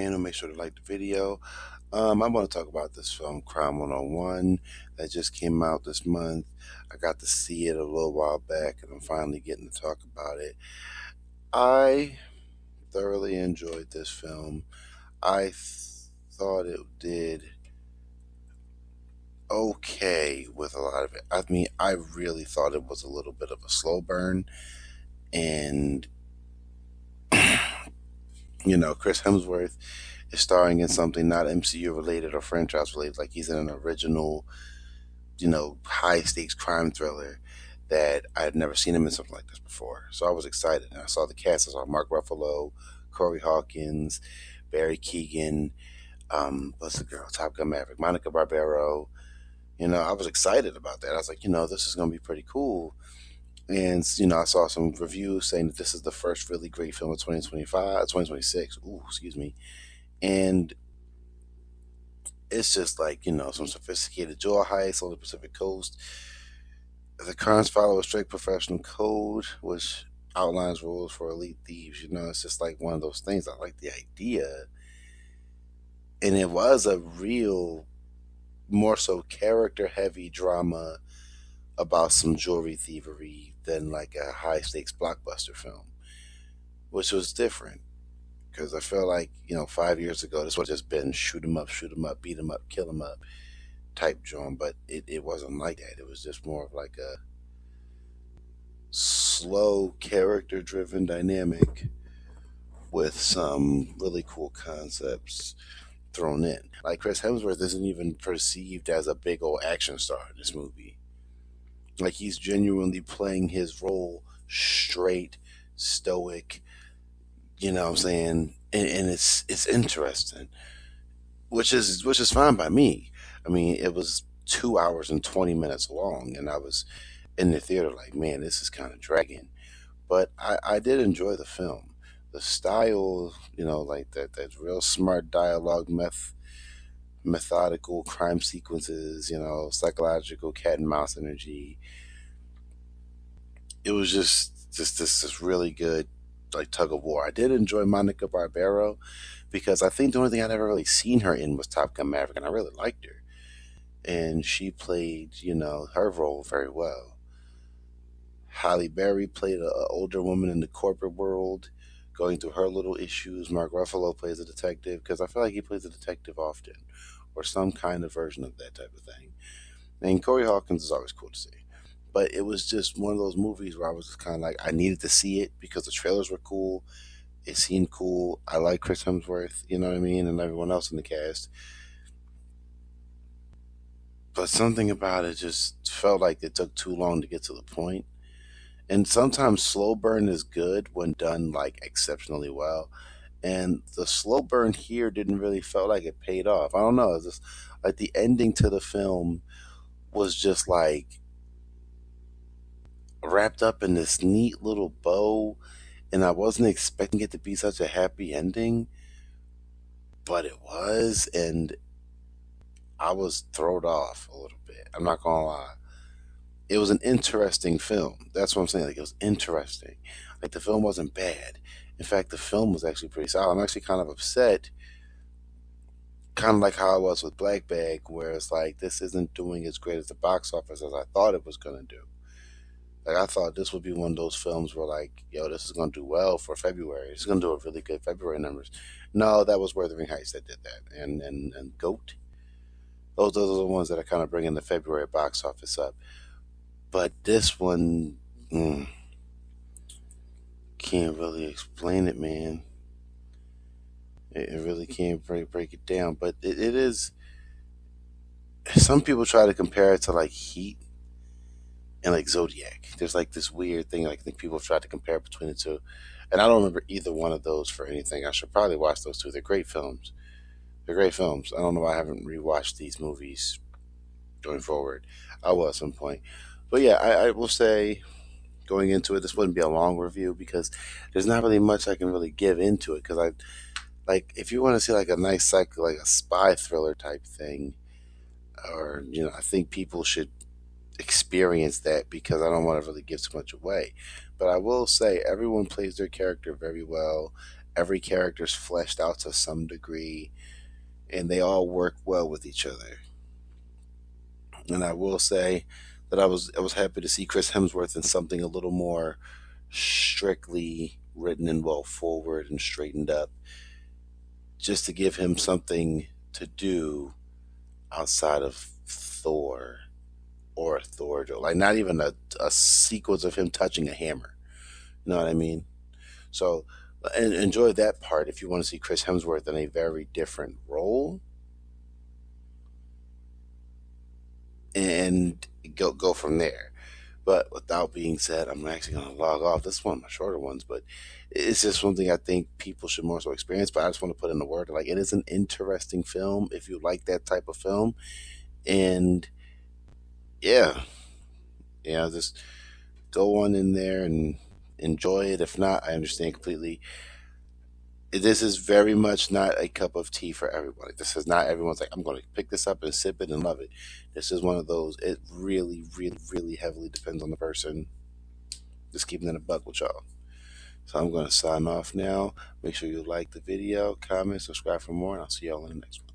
channel. Make sure to like the video. I want to talk about this film, Crime 101, that just came out this month. I got to see it a little while back, and I'm finally getting to talk about it. I thoroughly enjoyed this film. Thought it did okay with a lot of it. I mean, I really thought it was a little bit of a slow burn, and Chris Hemsworth is starring in something not MCU related or franchise related. Like he's in an original, high stakes crime thriller that I had never seen him in something like this before. So I was excited. And I saw the cast. I saw Mark Ruffalo, Corey Hawkins, Barry Keegan, what's the girl? Top Gun Maverick, Monica Barbero. I was excited about that. I was like, this is going to be pretty cool. And, I saw some reviews saying that this is the first really great film of 2025, 2026. Ooh, excuse me. And it's just like, some sophisticated jewel heist on the Pacific Coast. The crimes follow a strict professional code, which outlines rules for elite thieves. It's just like one of those things. I like the idea. And it was a real, more so character heavy drama about some jewelry thievery than like a high stakes blockbuster film, which was different. Because I feel like, 5 years ago, this would have just been shoot 'em up, beat 'em up, kill 'em up type joint, but it wasn't like that. It was just more of like a slow, character driven dynamic with some really cool concepts thrown in. Like Chris Hemsworth isn't even perceived as a big old action star in this movie. Like he's genuinely playing his role straight, stoic, you know what I'm saying? And it's interesting, which is fine by me. I mean, it was 2 hours and 20 minutes long, and I was in the theater like, man, this is kind of dragging. But I did enjoy the film. The style, like that real smart dialogue, methodical crime sequences, psychological cat and mouse energy. It was just this really good like tug of war. I did enjoy Monica Barbero because I think the only thing I'd ever really seen her in was Top Gun Maverick, and I really liked her. And she played, her role very well. Halle Berry played a older woman in the corporate world, going through her little issues. Mark Ruffalo plays a detective because I feel like he plays a detective often, or some kind of version of that type of thing. And Corey Hawkins is always cool to see. But it was just one of those movies where I was just kind of like, I needed to see it because the trailers were cool. It seemed cool. I like Chris Hemsworth, you know what I mean, and everyone else in the cast. But something about it just felt like it took too long to get to the point. And sometimes slow burn is good when done like exceptionally well. And the slow burn here didn't really feel like it paid off. I don't know. It's just like the ending to the film was just like wrapped up in this neat little bow, and I wasn't expecting it to be such a happy ending, but it was, and I was thrown off a little bit. I'm not gonna lie. It was an interesting film. That's what I'm saying. Like it was interesting. Like the film wasn't bad. In fact, the film was actually pretty solid. I'm actually kind of upset, kind of like how I was with Black Bag, where it's like this isn't doing as great at the box office as I thought it was gonna do. Like I thought this would be one of those films where like, yo, this is gonna do well for February. It's gonna do a really good February numbers. No, that was Wuthering Heights that did that, and Goat. Those are the ones that are kind of bringing the February box office up. But this one, can't really explain it, man. It really can't break it down. But it is. Some people try to compare it to like Heat and like Zodiac. There's like this weird thing. Like I think people have tried to compare between the two, and I don't remember either one of those for anything. I should probably watch those two. They're great films. They're great films. I don't know why I haven't rewatched these movies going forward. I will at some point. But yeah, I will say going into it, this wouldn't be a long review because there's not really much I can really give into it. Because I like if you want to see like a nice psycho, like a spy thriller type thing, or I think people should experience that because I don't want to really give too much away. But I will say everyone plays their character very well. Every character's fleshed out to some degree, and they all work well with each other. And I will say that I was happy to see Chris Hemsworth in something a little more strictly written and well forward and straightened up, just to give him something to do outside of Thor or Thor, like not even a sequence of him touching a hammer. You know what I mean? So, and enjoy that part if you want to see Chris Hemsworth in a very different role, and go from there. But without being said, I'm actually going to log off. This is one of my shorter ones, but it's just something I think people should more so experience. But I just want to put in the word, like, it is an interesting film if you like that type of film. And yeah, just go on in there and enjoy it. If not, I understand completely. This is very much not a cup of tea for everybody. This is not everyone's like, I'm going to pick this up and sip it and love it. This is one of those, it really, really, really heavily depends on the person. Just keeping it a buck with y'all. So I'm going to sign off now. Make sure you like the video, comment, subscribe for more, and I'll see y'all in the next one.